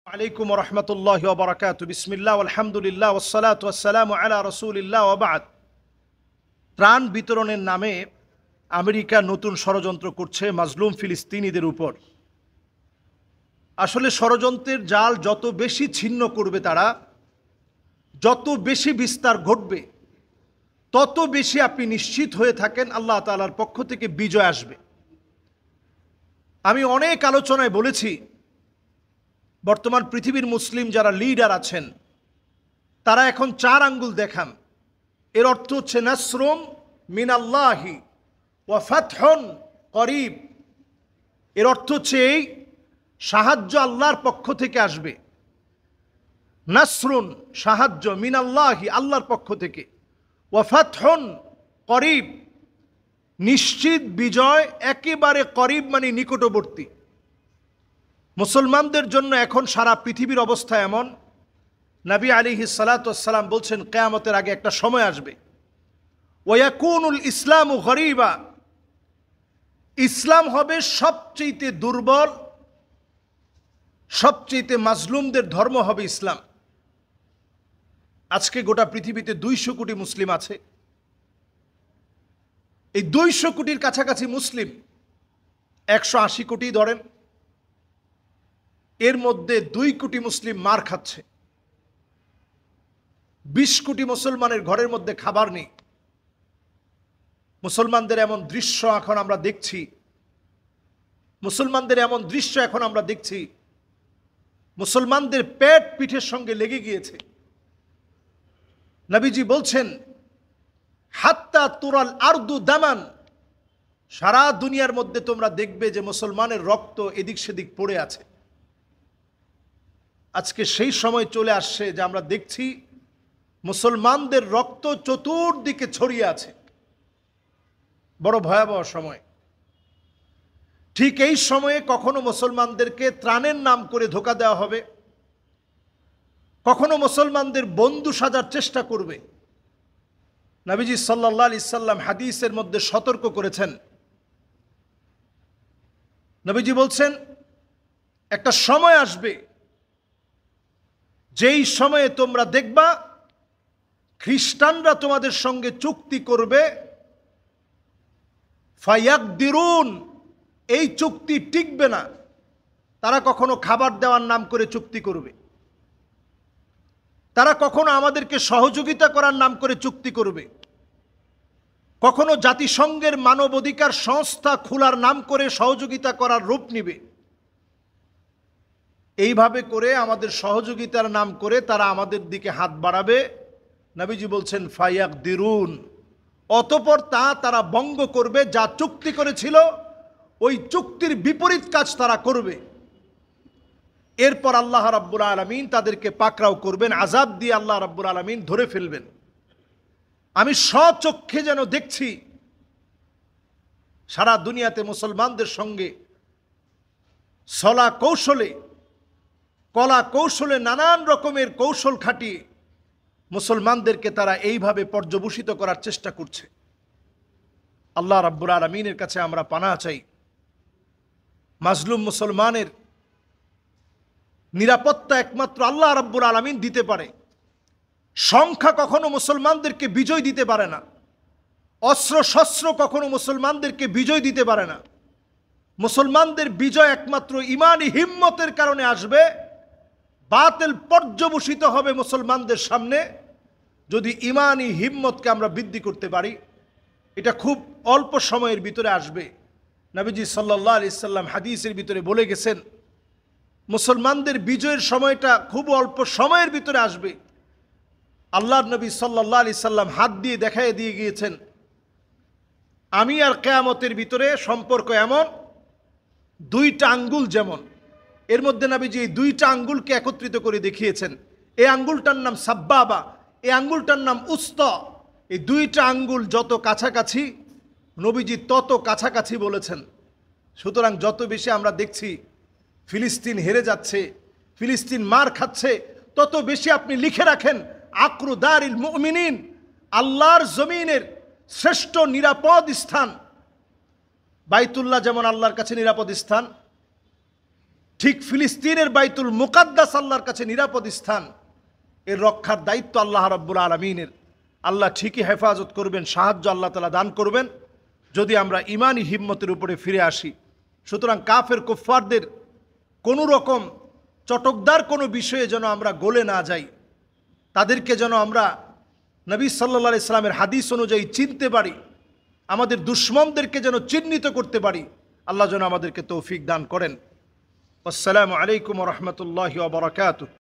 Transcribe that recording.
আলাইকুম রহমতুল্লাহ বারাকাতু বিসমিল্লাহ আলহামদুলিল্লাহ ওয়াসসালাতু ওয়াসসালামু আলা রাসূলিল্লাহ ওয়া বা'দ। ত্রাণ বিতরণের নামে আমেরিকা নতুন ষড়যন্ত্র করছে মাজলুম ফিলিস্তিনিদের উপর। আসলে ষড়যন্ত্রের জাল যত বেশি ছিন্ন করবে তারা, যত বেশি বিস্তার ঘটবে, তত বেশি আপনি নিশ্চিত হয়ে থাকেন আল্লাহ তাআলার পক্ষ থেকে বিজয় আসবে। আমি অনেক আলোচনায় বলেছি, বর্তমান পৃথিবীর মুসলিম যারা লিডার আছেন তারা এখন 4 আঙ্গুল দেখান। এর অর্থ হচ্ছে নাসরুম মিনাল্লাহি ওয়া ফাতহুন করিব। এর অর্থ হচ্ছে এই সাহায্য আল্লাহর পক্ষ থেকে আসবে। নাসরুন সাহায্য, মিনাল্লাহি আল্লাহর পক্ষ থেকে, ওয়া ফাতহুন করিব নিশ্চিত বিজয়, একেবারে করিব মানে নিকটবর্তী। মুসলমানদের জন্য এখন সারা পৃথিবীর অবস্থা এমন, নবী আলাইহিস সালাতু ওয়াস সালাম বলছেন কিয়ামতের আগে একটা সময় আসবে, ওয়ায়াকুনুল ইসলামু গরীবা, ইসলাম হবে সবচেয়ে দুর্বল, সবচেয়ে মাজলুমদের ধর্ম হবে ইসলাম। আজকে গোটা পৃথিবীতে 200 কোটি মুসলিম আছে। এই 200 কোটির কাছাকাছি মুসলিম, 180 কোটি ধরেন, এর মধ্যে 2 কোটি মুসলিম মার খাচ্ছে। 20 কোটি মুসলমানের ঘরের মধ্যে খাবার নেই। মুসলমানদের এমন দৃশ্য এখন আমরা দেখছি, মুসলমানদের পেট পিঠের সঙ্গে লেগে গিয়েছে। নবীজি বলছেন হাত্তা তুরাল আরদু দামান, সারা দুনিয়ার মধ্যে তোমরা দেখবে যে মুসলমানের রক্ত এদিক সেদিক পড়ে আছে। আজকে সেই সময় চলে আসছে যে আমরা দেখছি মুসলমানদের রক্ত চতুর্দিকে ছড়িয়ে আছে। বড় ভয়াবহ সময়। ঠিক এই সময়ে কখনো মুসলমানদেরকে ত্রাণের নাম করে ধোঁকা দেওয়া হবে, কখনো মুসলমানদের বন্ধু সাজার চেষ্টা করবে। নবীজি সাল্লাল্লাহু আলাইহি সাল্লাম হাদিসের মধ্যে সতর্ক করেছেন। নবীজি বলছেন একটা সময় আসবে যেই সময়ে তোমরা দেখবা খ্রিস্টানরা তোমাদের সঙ্গে চুক্তি করবে, ফায়াকদিরুন, এই চুক্তি টিকবে না। তারা কখনো খাবার দেওয়ার নাম করে চুক্তি করবে, তারা কখনো আমাদেরকে সহযোগিতা করার নাম করে চুক্তি করবে, কখনো জাতিসংঘের মানবাধিকার সংস্থা খোলার নাম করে সহযোগিতা করার রূপ নিবে। এইভাবে করে আমাদের সহযোগিতার নাম করে তারা আমাদের দিকে হাত বাড়াবে। নবীজি বলছেন ফায়াকদিরুন, অতঃপর তারা ভঙ্গ করবে, যা চুক্তি করেছিল ওই চুক্তির বিপরীত কাজ তারা করবে। এরপর আল্লাহ রাব্বুল আলামিন তাদেরকে পাকড়াও করবেন, আযাব দিয়ে আল্লাহ রাব্বুল আলামিন ধরে ফেলবেন। আমি স্বচক্ষে যেন দেখছি সারা দুনিয়াতে মুসলমানদের সঙ্গে কলা কৌশলে নানান রকমের কৌশল খাটিয়ে মুসলমানদেরকে তারা এইভাবে পর্যবসিত করার চেষ্টা করছে। আল্লাহ রাব্বুল আলামিনের কাছে আমরা পানাহ চাই। মাজলুম মুসলমানের নিরাপত্তা একমাত্র আল্লাহ রাব্বুল আলামিন দিতে পারে। সংখ্যা কখনো মুসলমানদেরকে বিজয় দিতে পারে না, অস্ত্র শস্ত্র কখনো মুসলমানদেরকে বিজয় দিতে পারে না। মুসলমানদের বিজয় একমাত্র ঈমানি হিম্মতের কারণে আসবে। বাতিল পর্যবসিত হবে মুসলমানদের সামনে যদি ঈমানি হিম্মতকে আমরা বৃদ্ধি করতে পারি। এটা খুব অল্প সময়ের ভিতরে আসবে। নবীজি সাল্লাল্লাহু আলাইহি সাল্লাম হাদিসের ভিতরে বলে গেছেন মুসলমানদের বিজয়ের সময়টা খুব অল্প সময়ের ভিতরে আসবে। আল্লাহর নবী সাল্লাল্লাহু আলাইহি সাল্লাম হাত দিয়ে দেখায় দিয়ে গিয়েছেন আমি আর কিয়ামতের ভিতরে সম্পর্ক এমন 2টা আঙ্গুল যেমন। এর মধ্যে নবীজি এই 2টা আঙ্গুলকে একত্রিত করে দেখিয়েছেন। এই আঙ্গুলটার নাম সাব্বাবা, এই আঙ্গুলটার নাম উস্তা। এই 2টা আঙ্গুল যত কাছাকাছি নবীজি তত কাছাকাছি বলেছেন। সুতরাং যত বেশি আমরা দেখছি ফিলিস্তিন হেরে যাচ্ছে, ফিলিস্তিন মার খাচ্ছে, তত বেশি আপনি লিখে রাখেন আকরু দারিল মুমিনিন, আল্লাহর জমিনের শ্রেষ্ঠ নিরাপদ স্থান। বাইতুল্লাহ যেমন আল্লাহর কাছে নিরাপদ স্থান, ঠিক ফিলিস্তিনের বাইতুল মুকাদ্দাস আল্লাহর কাছে নিরাপদ স্থান, এর রক্ষার দায়িত্ব আল্লাহ রাব্বুল আলামিনের। আল্লাহ ঠিকই হেফাজত করবেন, সাহায্য আল্লাহ তাআলা দান করবেন যদি আমরা ইমানি হিম্মতের উপরে ফিরে আসি। সুতরাং কাফের কুফফারদের কোনো রকম চটকদার কোনো বিষয়ে যেন আমরা গলে না যাই, তাদেরকে যেন আমরা নবী সাল্লাল্লাহু আলাইহি সাল্লামের হাদিস অনুযায়ী চিনতে পারি, আমাদের দুশমনদেরকে যেন চিহ্নিত করতে পারি। আল্লাহ যেন আমাদেরকে তৌফিক দান করেন। আসসালামু আলাইকুম ওয়া রাহমাতুল্লাহি ওয়া বারাকাতুহু।